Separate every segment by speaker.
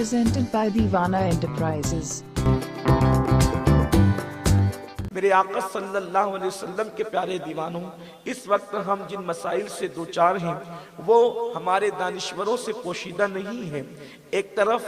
Speaker 1: presented by Divana Enterprises.
Speaker 2: میرے آقا صلی اللہ علیہ وسلم کے پیارے دیوانوں، اس وقت ہم جن مسائل سے دوچار ہیں وہ ہمارے دانشوروں سے پوشیدہ نہیں ہیں۔ ایک طرف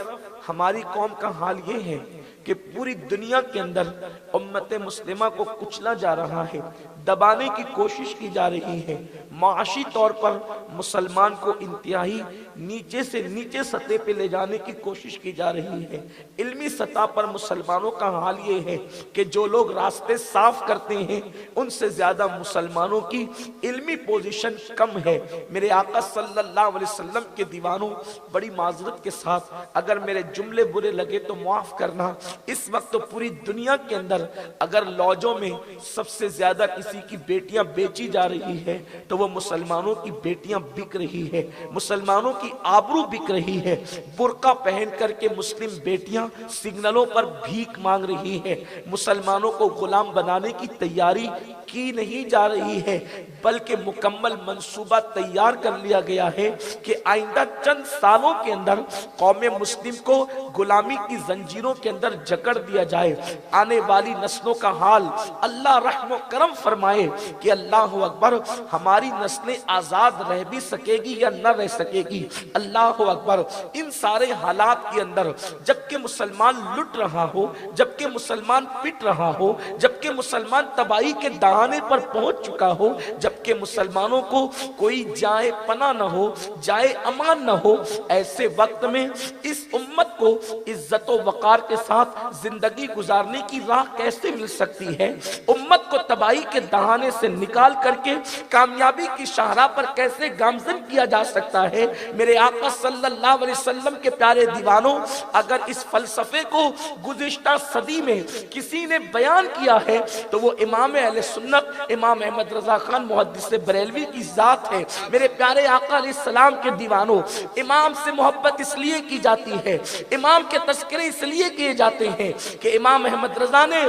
Speaker 2: ہماری قوم کا حال یہ ہے کہ پوری دنیا کے اندر امت مسلمہ کو کچلا جا رہا ہے، دبانے کی کوشش کی جا رہی ہے، معاشی طور پر مسلمان کو انتہائی نیچے سے نیچے سطح پہ لے جانے کی کوشش کی جا رہی ہے۔ علمی سطح پر مسلمانوں کا حال یہ ہے کہ جو لوگ راستے صاف کرتے ہیں ان سے زیادہ مسلمانوں کی علمی پوزیشن کم ہے۔ میرے آقا صلی اللہ علیہ وسلم کے دیوانوں، بڑی معذرت کے ساتھ اگر میرے جملے برے لگے تو معاف کرنا، اس وقت پوری دنیا کے اندر اگر لاجوں میں سب سے زیادہ کسی کی بیٹیاں بیچی جا رہی ہے تو وہ مسلمانوں کی بیٹیاں بک رہی ہے، مسلمانوں کی آبرو بک رہی ہے۔ برقع پہن کر کے مسلم بیٹیاں سگنلوں پر بھیک مانگ رہی ہے۔ مسلمانوں کو غلام بنانے کی تیاری کی نہیں جا رہی ہے، بلکہ مکمل منصوبہ تیار کر لیا گیا ہے کہ آئندہ چند سالوں کے اندر قوم مسلم کو غلامی کی زنجیروں کے اندر جکڑ دیا جائے۔ آنے والی نسلوں کا حال اللہ رحم و کرم فرمائے کہ اللہ اکبر، ہماری نسلیں آزاد رہ بھی سکے گی یا نہ رہ سکے گی۔ اللہ اکبر، ان سارے حالات کے اندر جبکہ مسلمان لٹ رہا ہو، جبکہ مسلمان پٹ رہا ہو، جبکہ مسلمان تباہی کے دہانے پر پہنچ چکا ہو، جبکہ مسلمانوں کو کوئی جائے پناہ نہ ہو، جائے امان نہ ہو، ایسے وقت میں اس امت کو عزت و وقار کے ساتھ زندگی گزارنے کی راہ کیسے مل سکتی ہے؟ امت کو تباہی کے دہانے سے نکال کر کے کامیابی کی شاہراہ پر کیسے گامزن کیا جا سکتا ہے؟ میرے آقا صلی اللہ علیہ وسلم کے پیارے دیوانوں، اگر اس فلسفے کو گزشتہ صدی میں کسی نے بیان کیا ہے تو وہ امام اہل سنت امام احمد رضا خان محدث بریلوی کی ذات ہے۔ میرے پیارے آقا علیہ السلام کے دیوانوں، امام سے محبت اس لیے کی جاتی ہے، امام کے تذکرے اس لیے کیے جاتے ہیں کہ امام احمد رضا نے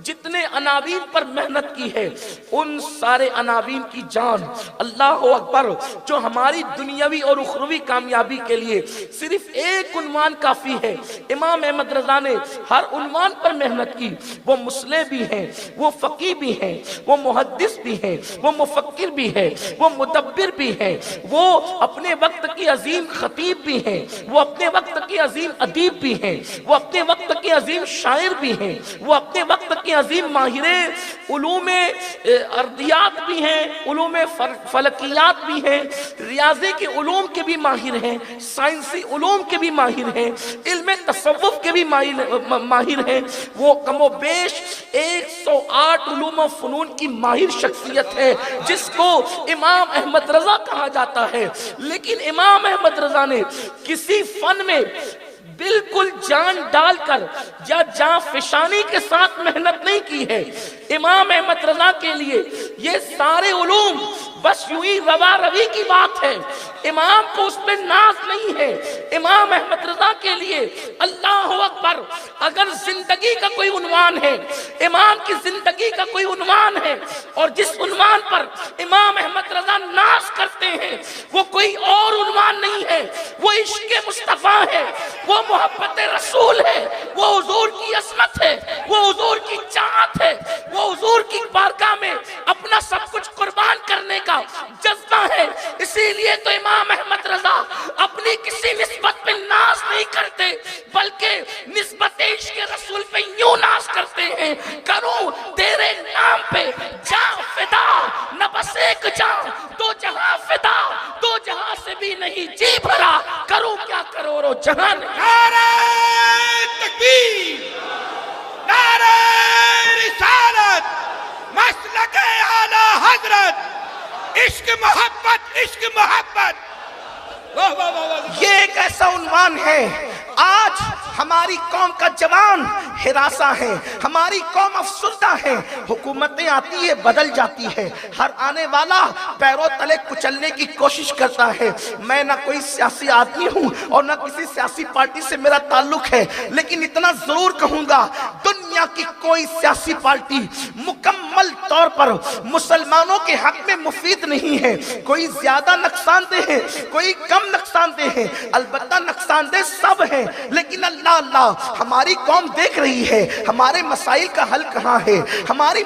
Speaker 2: جتنے عناوین پر محنت کی ہے ان سارے عناوین کی جان، اللہ اکبر، جو ہماری دنیاوی اور اخروی کامیابی کے لیے صرف ایک عنوان کافی ہے۔ امام احمد رضا نے ہر عنوان پر محنت کی۔ وہ مصلح بھی ہیں، وہ فقیہ بھی ہیں، وہ محدث بھی ہیں، وہ مفکر بھی ہیں، وہ مدبر بھی ہیں، وہ اپنے وقت کی عظیم خطیب بھی ہیں، وہ اپنے وقت کی عظیم ادیب بھی ہیں، وہ اپنے وقت کے عظیم شاعر بھی ہیں، وہ اپنے وقت کے عظیم ماہر علوم ارضیات بھی ہیں، علوم فلکیات بھی ہیں، ریاضی کے علوم کے بھی ماہر ہیں، سائنسی علوم کے بھی ماہر ہیں، علم تصوف کے بھی ماہر ہیں۔ وہ کم و بیش 108 علوم و فنون کی ماہر شخصیت ہے جس کو امام احمد رضا کہا جاتا ہے۔ لیکن امام احمد رضا نے کسی فن میں بالکل جان ڈال کر یا جان فشانی کے ساتھ محنت نہیں کی ہے۔ امام احمد رضا کے لیے یہ سارے علوم بس یوں ہی روا روی کی بات ہے، امام کو اس پہ ناز نہیں ہے۔ امام احمد رضا کے لیے اللہ اکبر، اگر زندگی کا کوئی عنوان ہے، امام کی زندگی کا کوئی عنوان ہے اور جس عنوان پر امام احمد رضا ناز کرتے ہیں وہ کوئی اور عنوان نہیں ہے، وہ عشق مصطفیٰ ہے، وہ محبت رسول ہے، وہ حضور کی عظمت ہے، وہ حضور کی چاہت ہے، وہ حضور کی بارگاہ میں اپنا سب کچھ قربان کرنے کا جذبہ ہے۔ اسی لیے تو امام احمد رضا اپنی کسی نسبت پہ ناز نہیں کرتے بلکہ نسبت عشق رسول پہ یوں ناز کرتے ہیں، کروں تیرے نام پہ جاں فدا، نہ بس ایک جاں دو جہاں فدا، دو جہاں سے بھی نہیں جی بھرا، کروں کیا کروڑوں جہاں نہیں۔
Speaker 3: نعرہ تکبیر، نعرہ رسالت، مسلک اعلی حضرت، عشق محبت، عشق محبت۔
Speaker 2: یہ ایک ایسا عنوان ہے، آج ہماری قوم کا جوان ہراساں ہے، ہماری قوم افسردہ ہے، حکومتیں آتی ہے بدل جاتی ہے، ہر آنے والا پیروں تلے کچلنے کی کوشش کرتا ہے۔ میں نہ کوئی سیاسی آدمی ہوں اور نہ کسی سیاسی پارٹی سے میرا تعلق ہے، لیکن اتنا ضرور کہوں گا، دنیا دنیا کی کوئی سیاسی پارٹی مکمل طور پر مسلمانوں کے حق میں مفید نہیں ہے. کوئی زیادہ نقصان دہ ہے, کوئی کم نقصان دہ ہے, البتہ نقصان دہ سب ہیں. لیکن اللہ اللہ ہماری قوم دیکھ رہی ہے ہمارے مسائل کا حل کہاں ہے, ہمارے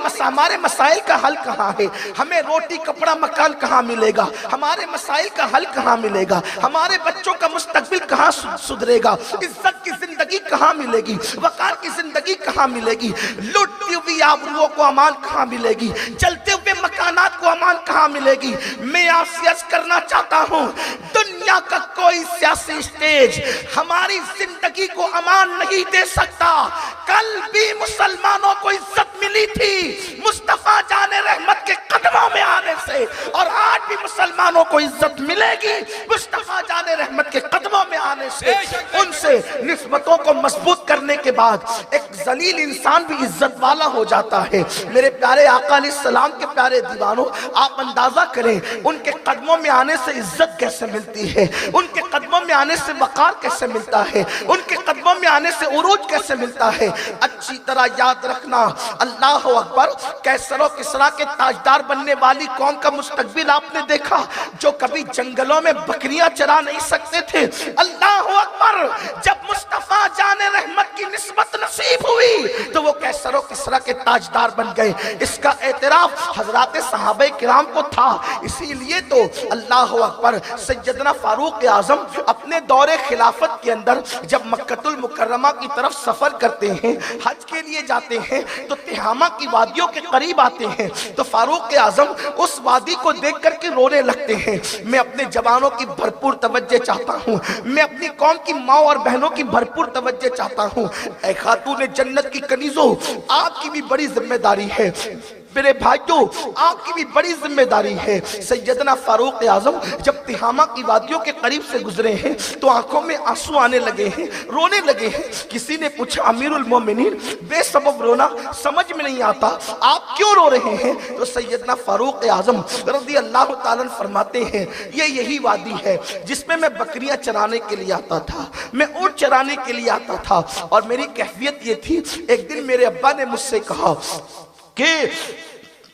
Speaker 2: مسائل کا حل کہاں ہے. ہمیں روٹی کپڑا مکان کہاں ملے گا, ہمارے مسائل کا حل کہاں ملے گا, ہمارے بچوں کا مستقبل کہاں سدھرے گا, عزت کی زندگی کہاں ملے گی, وقار کی زندگی کہاں ملے گی, لوٹتی ہوئی آبروؤں کو امان کہاں ملے گی, چلتے ہوئے مکانات کو امان کہاں ملے گی. میں آپ سے عرض کرنا چاہتا ہوں دنیا کا کوئی سیاسی اسٹیج ہماری زندگی کو امان نہیں دے سکتا. کل بھی مسلمانوں کو عزت ملی تھی مصطفیٰ جان رحمت کے قدموں میں آنے سے, اور آج بھی مسلمانوں کو عزت ملے گی مصطفیٰ جان رحمت کے قدموں میں آنے سے. ان سے نسبتوں کو مضبوط کرنے کے بعد ایک ذلیل انسان بھی عزت والا ہو جاتا ہے. میرے پیارے آقا علیہ السلام کے پیارے دیوانوں, آپ اندازہ کریں ان کے قدموں میں آنے سے عزت کیسے ملتی ہے, ان کے قدموں میں آنے سے وقار کیسے ملتا ہے, ان کے قدموں میں آنے سے عروج کیسے ملتا ہے. اچھی طرح یاد رکھنا, اللہ اکبر, کیسر و کسریٰ کے تاجدار بننے والی قوم کا مستقبل آپ نے دیکھا جو کبھی جنگلوں میں بکریاں چرا نہیں سکتے تھے. اللہ اکبر, جب مصطفیٰ جان رحمت کی نسبت نصیب ہوئی تو وہ کیسر و کسریٰ کے تاجدار بن گئے. اس کا اعتراف حضرات صحابہ کرام کو تھا. اسی لیے تو اللہ اکبر سیدنا فاروق اعظم اپنے دور خلافت کے اندر جب مکہ المکرمہ کی طرف سفر کرتے ہیں, حج کے لیے جاتے ہیں, تو تہامہ کی وادیوں کے قریب آتے ہیں تو فاروق اعظم اس وادی کو دیکھ کر کے رونے لگتے ہیں. میں اپنے جوانوں کی بھرپور توجہ چاہتا ہوں, میں اپنی قوم کی ماں اور بہنوں کی بھرپور توجہ چاہتا ہوں. اے خاتون جنت کی کنیزوں, آپ کی بھی بڑی ذمہ داری ہے. میرے بھائیوں, آپ کی بھی بڑی ذمہ داری ہے. سیدنا فاروق اعظم جب تہامہ کی وادیوں کے قریب سے گزرے ہیں تو آنکھوں میں آنسو آنے لگے ہیں, رونے لگے ہیں. کسی نے پوچھا امیر المومنین بے سبب رونا سمجھ میں نہیں آتا, آپ کیوں رو رہے ہیں؟ تو سیدنا فاروق اعظم رضی اللہ تعالیٰ فرماتے ہیں یہ یہی وادی ہے جس میں بکریاں چرانے کے لیے آتا تھا, میں اونٹ چرانے کے لیے آتا تھا, اور میری کیفیت یہ تھی. ایک دن میرے ابا نے مجھ سے کہا کہ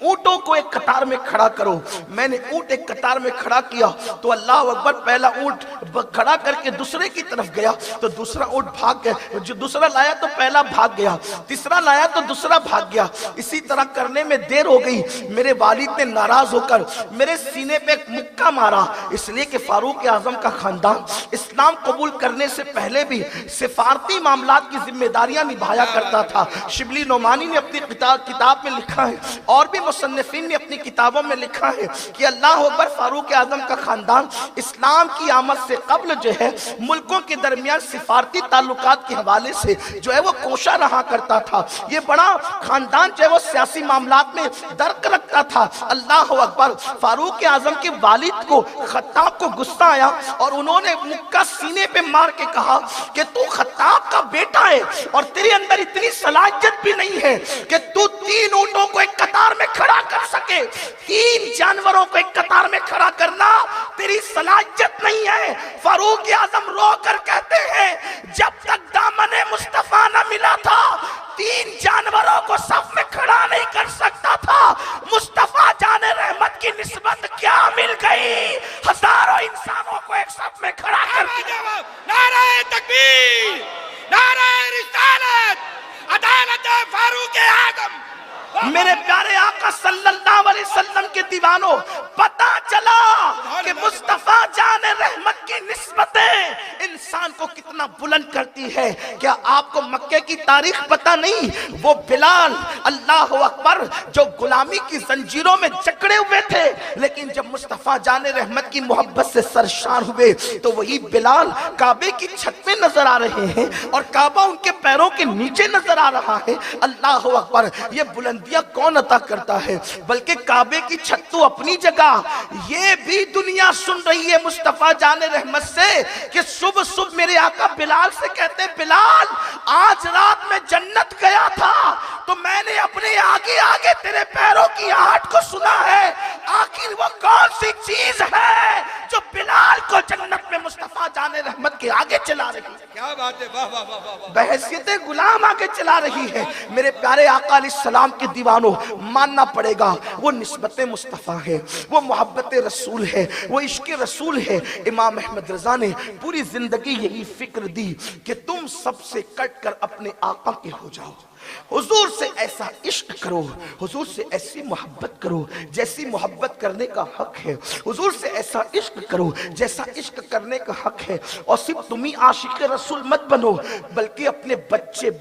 Speaker 2: اونٹوں کو ایک قطار میں کھڑا کرو. میں نے اونٹ ایک قطار میں کھڑا کیا تو اللہ اکبر, پہلا اونٹ کھڑا کر کے دوسرے کی طرف گیا تو دوسرا اونٹ بھاگ گیا, جو دوسرا لایا تو پہلا بھاگ گیا, تیسرا لایا تو دوسرا بھاگ گیا. اسی طرح کرنے میں دیر ہو گئی. میرے والد نے ناراض ہو کر میرے سینے پہ ایک مکہ مارا, اس لیے کہ فاروق اعظم کا خاندان اسلام قبول کرنے سے پہلے بھی سفارتی معاملات کی ذمہ داریاں نبھایا کرتا تھا. شبلی نعمانی نے اپنی کتاب میں لکھا ہے, اور بھی مصنفین نے اپنی کتابوں میں لکھا ہے کہ اللہ اکبر, فاروق اعظم کا خاندان اسلام کی آمد سے قبل جو ہے ملکوں کے درمیان سفارتی تعلقات کے حوالے سے جو ہے وہ کوشاں رہا کرتا تھا. یہ بڑا خاندان جو ہے وہ سیاسی معاملات میں درک رکھتا تھا. اللہ اکبر, فاروق اعظم کے والد کو خطاب کو غصہ آیا اور انہوں نے مکہ سینے پہ مار کے کہا کہ تو خطاب کا بیٹا ہے اور تیرے اندر اتنی صلاحیت بھی نہیں ہے کہ تو 3 اونٹوں کو ایک قطار میں کھڑا کر سکے. 3 جانوروں کو ایک قطار میں کھڑا کرنا تیری صلاحیت نہیں ہے. فاروق اعظم رو کر کہتے ہیں جب تک دامن مصطفیٰ نہ ملا تھا 3 جانوروں کو صف میں کھڑا نہیں کر سکتا تھا. مصطفیٰ جان رحمت کی نسبت کیا مل گئی, ہزاروں انسانوں کو ایک صف میں کھڑا کر دیا.
Speaker 3: نعرہ تکبیر, نعرہ رسالت, عدالت فاروق اعظم.
Speaker 2: میرے پیارے آقا صلی اللہ علیہ وسلم کے دیوانوں, پتہ چلا کہ مصطفیٰ جان رحمت کی نسبتیں انسان کو کتنا بلند کرتی ہے. کیا آپ کو مکے کی تاریخ پتہ نہیں؟ وہ بلال, اللہ اکبر, جو غلامی کی زنجیروں میں جکڑے ہوئے تھے, لیکن جب مصطفیٰ جان رحمت کی محبت سے سرشار ہوئے تو وہی بلال کعبے کی چھت میں نظر آ رہے ہیں اور کعبہ ان کے پیروں کے نیچے نظر آ رہا ہے. اللہ اکبر, یہ بلندیاں کون عطا کرتا ہے؟ بلکہ کعبے کی چھت تو اپنی جگہ, یہ بھی دنیا سن رہی ہے مصطفیٰ جان رحمت سے کہ صبح صبح میرے آقا بلال سے کہتے ہیں بلال, آج رات میں جنت گیا تھا تو میں نے اپنے آگے آگے تیرے پیروں کی آہٹ کو سنا ہے. آخر وہ کون سی چیز ہے جو بلال کو جنت میں مصطفیٰ جان رحمت کے آگے چلا رہی ہے،
Speaker 3: کیا بات ہے، واہ واہ واہ واہ واہ۔
Speaker 2: بحیثیت غلام آگے چلا رہی ہے۔ میرے پیارے آقا علیہ السلام کے دیوانوں، ماننا پڑے گا وہ نسبت مصطفیٰ ہے، وہ محبت رسول ہے، وہ عشق رسول ہے۔ امام احمد رضا نے پوری زندگی یہی فکر دی کہ تم سب سے کٹ کر اپنے آقا کے ہو جاؤ، حضور سے ایسا عشق کرو، حضور سے ایسی محبت کرو جیسی محبت کرنے کا حق ہے، حضور سے ایسا عشق کرو جیسا عشق کرنے کا حق ہے۔ اور صرف تمہیں عاشق رسول مت بنو، بلکہ اپنے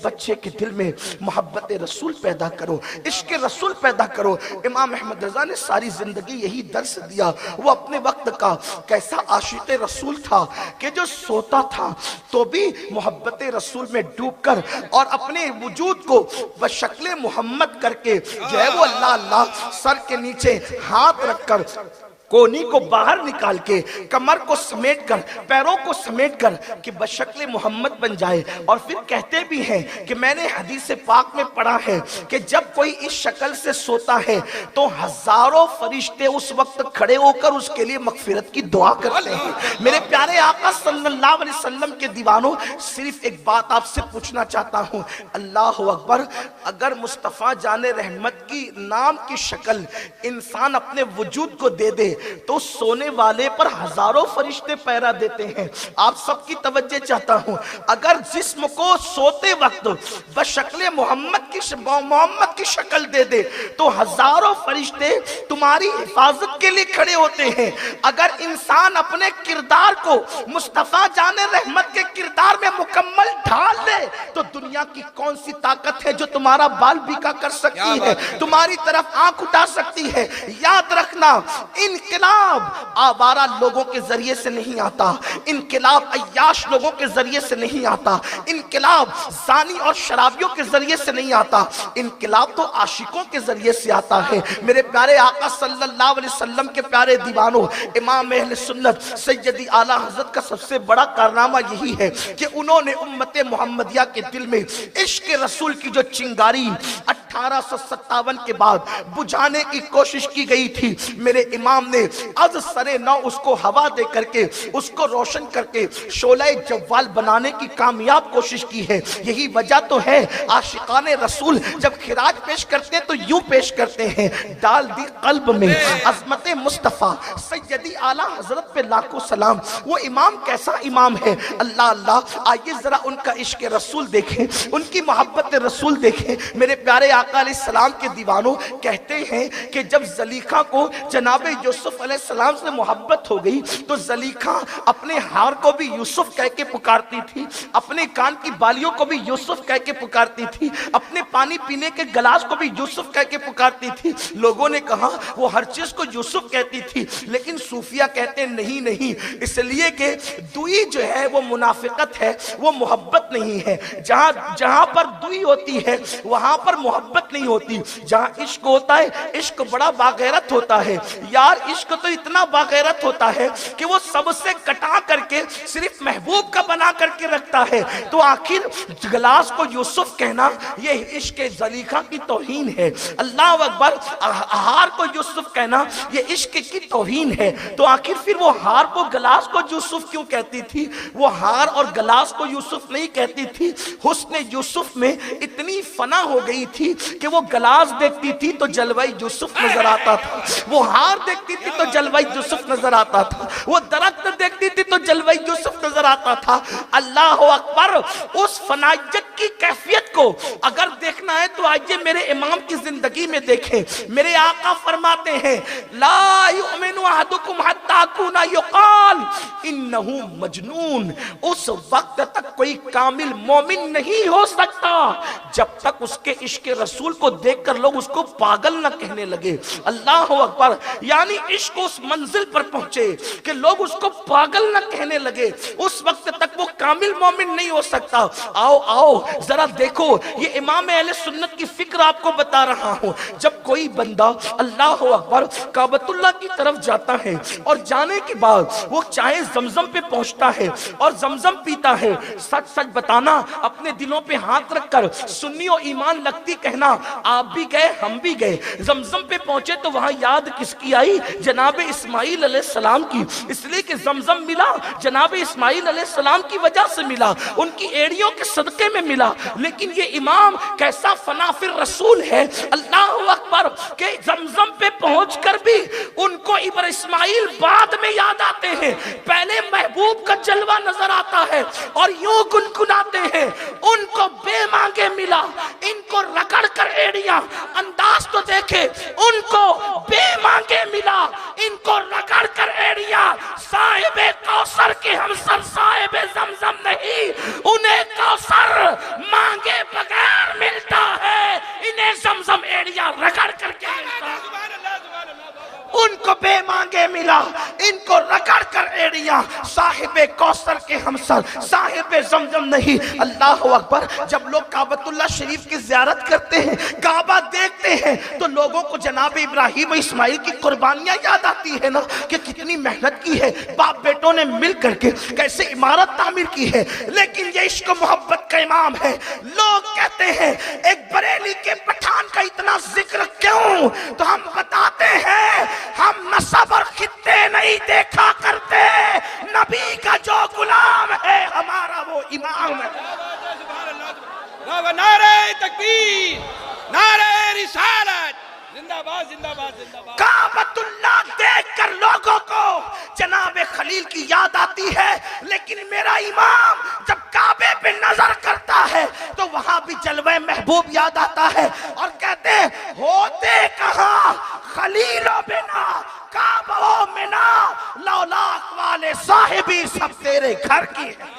Speaker 2: بچے کے دل میں محبت رسول پیدا کرو، عشق رسول پیدا کرو۔ امام احمد رضا نے ساری زندگی یہی درس دیا۔ وہ اپنے وقت کا کیسا عاشق رسول تھا کہ جو سوتا تھا تو بھی محبت رسول میں ڈوب کر اور اپنے وجود کو بشکل محمد کر کے جو ہے وہ اللہ اللہ سر کے نیچے ہاتھ رکھ کر کونی کو باہر نکال کے کمر کو سمیٹ کر پیروں کو سمیٹ کر کہ بشکل محمد بن جائے۔ اور پھر کہتے بھی ہیں کہ میں نے حدیث پاک میں پڑھا ہے کہ جب کوئی اس شکل سے سوتا ہے تو ہزاروں فرشتے اس وقت کھڑے ہو کر اس کے لیے مغفرت کی دعا کرتے ہیں۔ میرے پیارے آقا صلی اللہ علیہ وسلم کے دیوانوں، صرف ایک بات آپ سے پوچھنا چاہتا ہوں، اللہ اکبر، اگر مصطفیٰ جان رحمت کی نام کی شکل انسان اپنے وجود کو دے دے تو سونے والے پر ہزاروں فرشتے پہرا دیتے ہیں۔ آپ سب کی توجہ چاہتا ہوں، اگر جسم کو سوتے وقت بشکل محمد کی شکل دے دے تو ہزاروں فرشتے تمہاری حفاظت کے لیے کھڑے ہوتے ہیں۔ اگر انسان اپنے کردار کو مصطفیٰ جان رحمت کے کردار میں مکمل ڈھال لے تو دنیا کی کون سی طاقت ہے جو تمہارا بال بیکا کر سکتی ہے، تمہاری طرف آنکھ اٹھا سکتی ہے۔ یاد رکھنا، انقلاب آوارہ لوگوں کے ذریعے سے نہیں آتا، انقلاب عیاش لوگوں کے ذریعے سے نہیں آتا، انقلاب زانی اور شرابیوں کے ذریعے سے نہیں آتا، انقلاب تو عاشقوں کے ذریعے سے آتا ہے۔ میرے پیارے آقا صلی اللہ علیہ وسلم کے پیارے دیوانوں، امام اہل سنت سیدی اعلیٰ حضرت کا سب سے بڑا کارنامہ یہی ہے کہ انہوں نے امت محمدیہ کے دل میں عشق رسول کی جو چنگاری 1857 کے بعد بجھانے کی کوشش کی گئی تھی، میرے امام نے از سرے نو اس کو ہوا دے کر کے، اس کو روشن کر کے شعلہ جوال بنانے کی کامیاب کوشش کی ہے۔ یہی وجہ تو ہے عاشقان رسول جب خراج پیش کرتے ہیں تو یوں پیش کرتے ہیں، ڈال دی قلب میں عظمت مصطفیٰ سیدی اعلیٰ حضرت پہ لاکھوں سلام۔ وہ امام کیسا امام ہے، اللہ اللہ، آئیے ذرا ان کا عشق رسول دیکھیں، ان کی محبت رسول دیکھیں۔ میرے پیارے آقا علیہ السلام کے دیوانوں کہتے ہیں کہ جب زلیخا کو جناب یوسف علیہ السلام سے محبت ہو گئی تو زلیخا اپنے ہار کو بھی یوسف کہہ کے پکارتی تھی، اپنے کان کی بالیوں کو بھی یوسف کہہ کے پکارتی تھی، اپنے پانی پینے کے گلاس کو بھی یوسف کہہ کے پکارتی تھی۔ لوگوں نے کہا وہ ہر چیز کو یوسف کہتی تھی، لیکن صوفیہ کہتے ہیں نہیں نہیں، اس لیے کہ دوئی جو ہے وہ منافقت ہے، وہ محبت نہیں ہے۔ جہاں پر دوئی ہوتی ہے وہاں پر محبت نہیں ہوتی۔ جہاں عشق ہوتا ہے، عشق بڑا باغیرت ہوتا ہے یار، عشق تو اتنا باغیرت ہوتا ہے کہ وہ سب سے کٹا کر کے صرف محبوب کا بنا کر کے رکھتا ہے۔ تو آخر گلاس کو یوسف کہنا یہ عشق زلیخا کی توہین ہے، اللہ اکبر، ہار کو یوسف کہنا یہ عشق کی توہین ہے۔ تو آخر پھر وہ ہار کو گلاس کو یوسف کیوں کہتی تھی؟ وہ ہار اور گلاس کو یوسف نہیں کہتی تھی، حسن یوسف میں اتنی فنا ہو گئی تھی کہ وہ گلاس دیکھتی تھی تو جلوہ یوسف نظر آتا تھا، وہ ہار دیکھتی تھی تو جلوہ یوسف نظر آتا تھا، وہ درخت دیکھتی تھی تو جلوہ یوسف نظر آتا تھا۔ اللہ اکبر، اس فنائیت کی کیفیت کو اگر دیکھنا ہے تو آئیے میرے امام کی زندگی میں دیکھیں۔ میرے آقا فرماتے ہیں لا یؤمن احدکم حتی اکون یقال انہو مجنون، اس وقت تک کوئی کامل مومن نہیں ہو سکتا جب تک اس کے عشق رسول کو دیکھ کر لوگ اس کو پاگل نہ کہنے لگے۔ اللہ اکبر، یعنی عشق اس منزل پر پہنچے کہ لوگ اس کو پاگل نہ کہنے لگے، اس وقت تک وہ کامل مومن نہیں ہو سکتا۔ آؤ ذرا دیکھو، یہ امام اہل سنت کی فکر آپ کو بتا رہا ہوں۔ جب کوئی بندہ اللہ اکبر کعبۃ اللہ کی طرف جاتا ہے اور جانے کے بعد وہ چاہے زمزم پہ پہنچتا ہے اور زمزم پیتا ہے، سچ سچ بتانا، اپنے دلوں پہ ہاتھ رکھ کر سنیوں ایمان لگتی کہنا آپ بھی گئے ہم بھی گئے. زمزم پہ پہنچے تو وہاں یاد کس کی آئی؟ جناب اسماعیل علیہ السلام کی. اس لیے کہ زمزم ملا جناب اسماعیل علیہ السلام کی وجہ سے ملا, ان کی ایڑیوں کے صدقے میں ملا. لیکن یہ امام کیسا فنا فی الرسول ہے, اللہ اکبر, کہ زمزم پہ پہنچ کر بھی ان کو ابراہیم اسماعیل بعد میں یاد آتے ہیں, پہلے محبوب کا جلوہ نظر آتا ہے اور یوں گنگناتے ہیں. ان کو بے مانگے ملا, ان کو رگڑ کر ایڑیاں, انداز تو دیکھے, ان کو بے مانگے ملا, ان کو رگڑ کر ایڑیاں. صاحب کوثر کے ہمسر صاحب زمزم نہیں, انہیں کوثر مانگے بغیر ملتا ہے, انہیں زمزم ایڑیاں رگڑ کر کے ملتا ہے. ان کو بے مانگے ملا, ان کو رگڑ کر ایڑیاں. صاحب کوثر کے ہمسر صاحب زمزم نہیں. اللہ اکبر. جب لوگ کعبۃ اللہ شریف کی زیارت کرتے ہیں, کعبہ دیکھتے ہیں, تو لوگوں کو جناب ابراہیم و اسماعیل کی قربانیاں یاد آتی ہے نا, کہ کتنی محنت کی ہے باپ بیٹوں نے مل کر کے, کیسے عمارت تعمیر کی ہے. لیکن یہ عشق و محبت کا امام ہے. لوگ کہتے ہیں ایک بریلی کے پٹھان کا اتنا ذکر کیوں؟ تو ہم بتاتے ہیں ہم نسب اور خطے نہیں دیکھا کرتے, نبی کا جو غلام ہے ہمارا وہ امام ہے.
Speaker 3: نعرہ تکبیر, نعرہ رسالت, زندہ باد زندہ باد زندہ باد.
Speaker 2: کعبۃ اللہ دیکھ کر لوگوں کو جناب خلیل کی یاد آتی ہے, لیکن میرا امام جب کعبے پہ نظر کرتا ہے تو وہاں بھی جلوہ محبوب یاد آتا ہے, اور کہتے ہیں ہوتے کہاں خلیل و بنا کعبہ و منا, لولاک والے صاحبی سب تیرے گھر کی ہے.